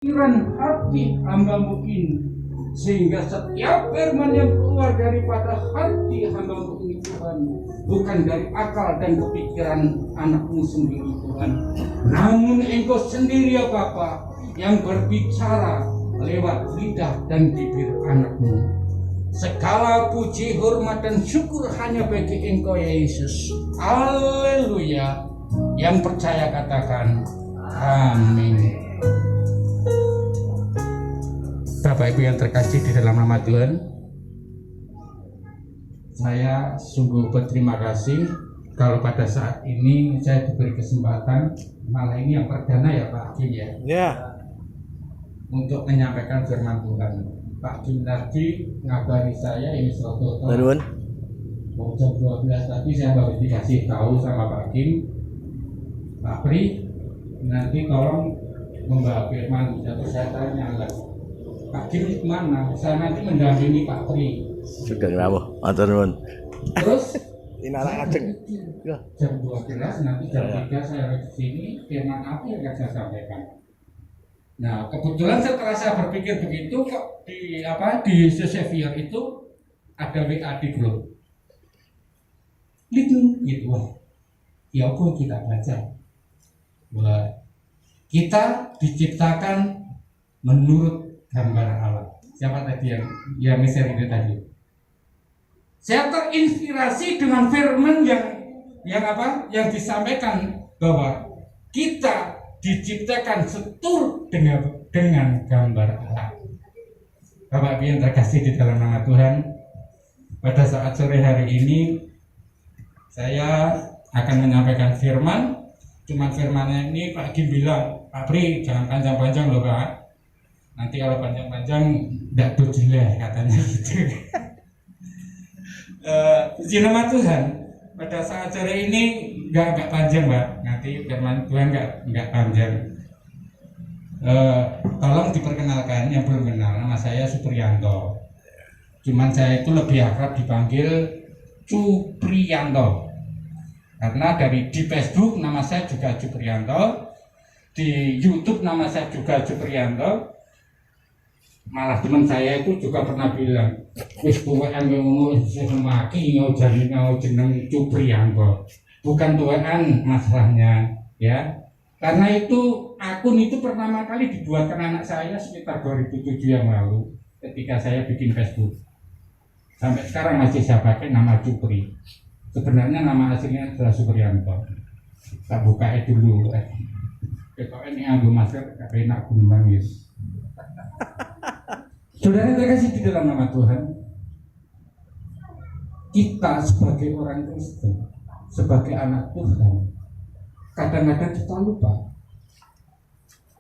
pikiran hati hamba-Mu ini, sehingga setiap firman yang keluar daripada hati hamba-Mu ini Tuhan, bukan dari akal dan kepikiran anak-Mu sendiri Tuhan, namun Engkau sendiri ya Bapa yang berbicara lewat lidah dan bibir anak-Mu. Segala puji, hormat dan syukur hanya bagi Engkau ya Yesus. Haleluya. Yang percaya katakan amin. Bapak Ibu yang terkasih di dalam nama Tuhan, saya sungguh berterima kasih kalau pada saat ini saya diberi kesempatan, malah ini yang perdana ya Pak Kim ya, untuk menyampaikan firman Tuhan. Pak Kim tadi ngabari saya ini suatu mau jam 12 tadi saya baru dikasih tahu sama Pak Kim, Pak Pri nanti tolong membawa firman, terus saya tanya lagi, Pak Kim kemana? Saya nanti mendampingi Pak Pri. Sugeng rawuh, matur nuwun. Terus Inara ajeng. jam 12 nanti jam 3 saya di sini, firman apa yang akan saya sampaikan. Nah, kebetulan setelah saya berpikir begitu kok di Sesevier itu ada WA di grup. Gitu wah. Ya apa kita baca? Wah, kita diciptakan menurut gambar Allah. Siapa tadi yang share itu tadi? Saya terinspirasi dengan firman yang disampaikan bahwa kita diciptakan seturut dengan gambar Allah. Bapak Ibu yang terkasih di dalam nama Tuhan, pada saat sore hari ini saya akan menyampaikan firman. Cuma firmannya ini Pak Kim bilang, Pak Pri jangan panjang-panjang loh Pak. Nanti kalau panjang-panjang tidak dojileh katanya gitu. Puji nama Tuhan, pada saat sore ini enggak panjang Pak. Nanti firman Tuhan enggak panjang. Tolong diperkenalkan yang belum kenal, nama saya Supriyanto. Cuman saya itu lebih akrab dipanggil Cupriyanto. Karena di Facebook nama saya juga Cupriyanto, di YouTube nama saya juga Cupriyanto. Malah teman saya itu juga pernah bilang, wis tuwekan ngomong semaki ngau jeneng Cupriyanto. Bukan tuwekan masalahnya, ya. Karena itu akun itu pertama kali dibuatkan anak saya sekitar 2007 yang lalu ketika saya bikin Facebook. Sampai sekarang masih saya pakai nama Cupri. Sebenarnya nama aslinya adalah Supriyanto. Tak buka dulu. Kalau ini ambil masker, gak enak gunung yes. Saudara terkasih di dalam nama Tuhan, kita sebagai orang Kristen, sebagai anak Tuhan, kadang-kadang kita lupa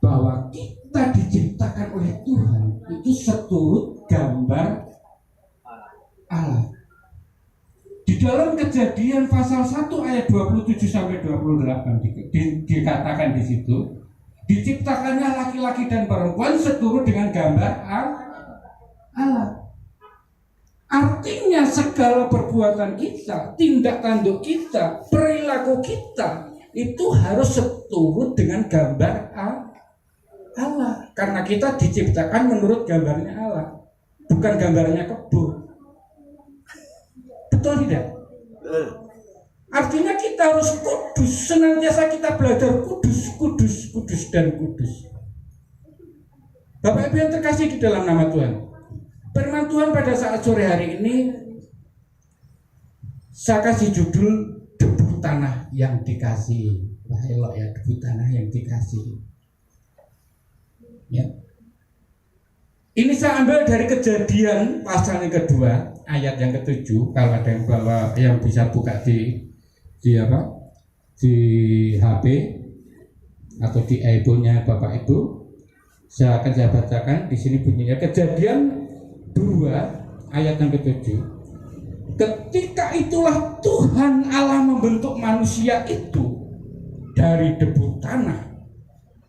bahwa kita diciptakan oleh Tuhan itu seturut gambar Allah. Di dalam Kejadian pasal 1 ayat 27 sampai 28 dikatakan di situ, diciptakannya laki-laki dan perempuan seturut dengan gambar Allah. Artinya segala perbuatan kita, tindak tanduk kita, perilaku kita itu harus seturut dengan gambar Allah. Karena kita diciptakan menurut gambarnya Allah, bukan gambarnya kebun. Betul tidak? Artinya kita harus kudus. Senantiasa kita belajar kudus dan kudus. Bapak Ibu yang terkasih di dalam nama Tuhan, firman Tuhan pada saat sore hari ini saya kasih judul debu tanah yang dikasih. Wah elok ya, debu tanah yang dikasih. Ya. Ini saya ambil dari Kejadian pasal yang kedua ayat yang ke-7. Kalau ada yang bawa, yang bisa buka di HP atau di iPhone-nya Bapak Ibu, saya bacakan. Di sini bunyinya Kejadian 2 ayat yang ke-7. Ketika itulah Tuhan Allah membentuk manusia itu dari debu tanah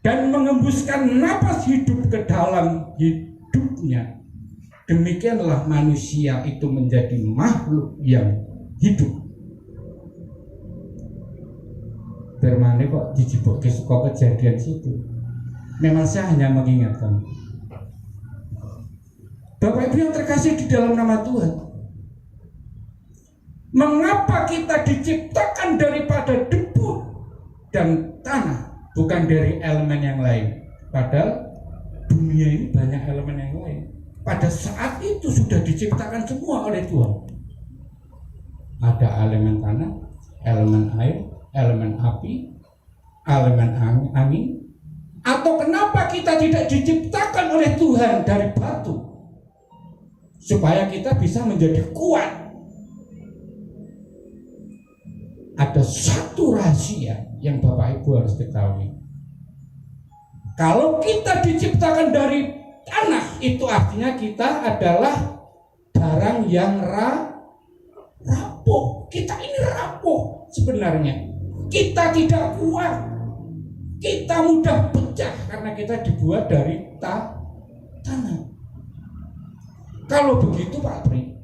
dan mengembuskan napas hidup ke dalam hidupnya. Demikianlah manusia itu menjadi makhluk yang hidup. Firman kok dijibuk ke Kejadian situ. Memang saya hanya mengingatkan. Bapak Ibu yang terkasih di dalam nama Tuhan, mengapa kita diciptakan daripada debu dan tanah, bukan dari elemen yang lain? Padahal dunia ini banyak elemen yang lain. Pada saat itu sudah diciptakan semua oleh Tuhan. Ada elemen tanah, elemen air, elemen api, elemen angin. Atau kenapa kita tidak diciptakan oleh Tuhan dari batu, supaya kita bisa menjadi kuat? Ada satu rahasia yang Bapak Ibu harus ketahui. Kalau kita diciptakan dari tanah, itu artinya kita adalah barang yang rapuh. Kita ini rapuh sebenarnya. Kita tidak kuat. Kita mudah pecah karena kita dibuat dari tanah. Kalau begitu Pak Pri,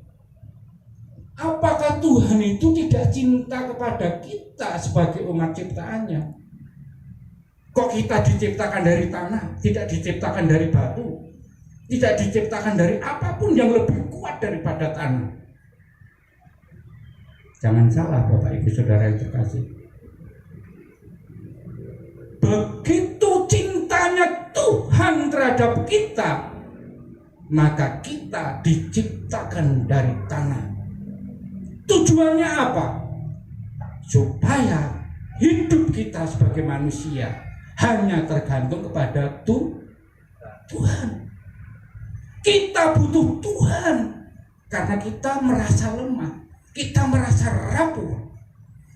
apakah Tuhan itu tidak cinta kepada kita sebagai umat ciptaannya? Kok kita diciptakan dari tanah, tidak diciptakan dari batu, tidak diciptakan dari apapun yang lebih kuat daripada tanah? Jangan salah Bapak Ibu Saudara yang terkasih. Begitu cintanya Tuhan terhadap kita, maka kita diciptakan dari tanah. Tujuannya apa? Supaya hidup kita sebagai manusia hanya tergantung kepada Tuhan. Kita butuh Tuhan karena kita merasa lemah, kita merasa rapuh,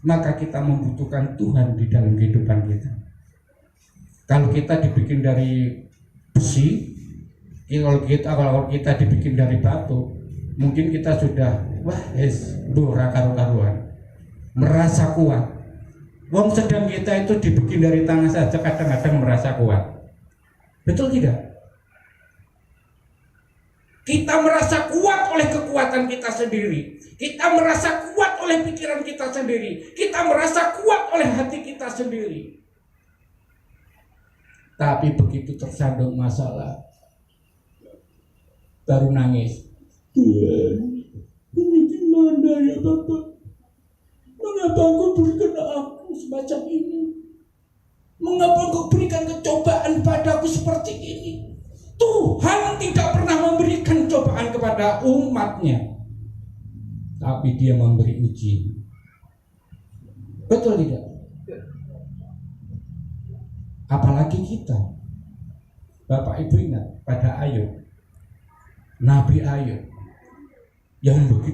maka kita membutuhkan Tuhan di dalam kehidupan kita. Kalau kita dibikin dari besi, kalau kita dibikin dari batu, mungkin kita sudah karu-karuan, merasa kuat. Wong sedang kita itu dibikin dari tanah saja kadang-kadang merasa kuat. Betul tidak? Kita merasa kuat oleh kekuatan kita sendiri. Kita merasa kuat oleh pikiran kita sendiri. Kita merasa kuat oleh hati kita sendiri. Tapi begitu tersandung masalah, baru nangis. Tuhan, ini gimana ya Bapak? Mengapa Engkau berikan aku semacam ini? Mengapa Engkau berikan kecobaan padaku seperti ini? Tuhan tidak pernah memberikan cobaan kepada umatnya, tapi Dia memberi ujian. Betul tidak? Apalagi kita. Bapak Ibu ingat pada Ayub, Nabi Ayub yang begitu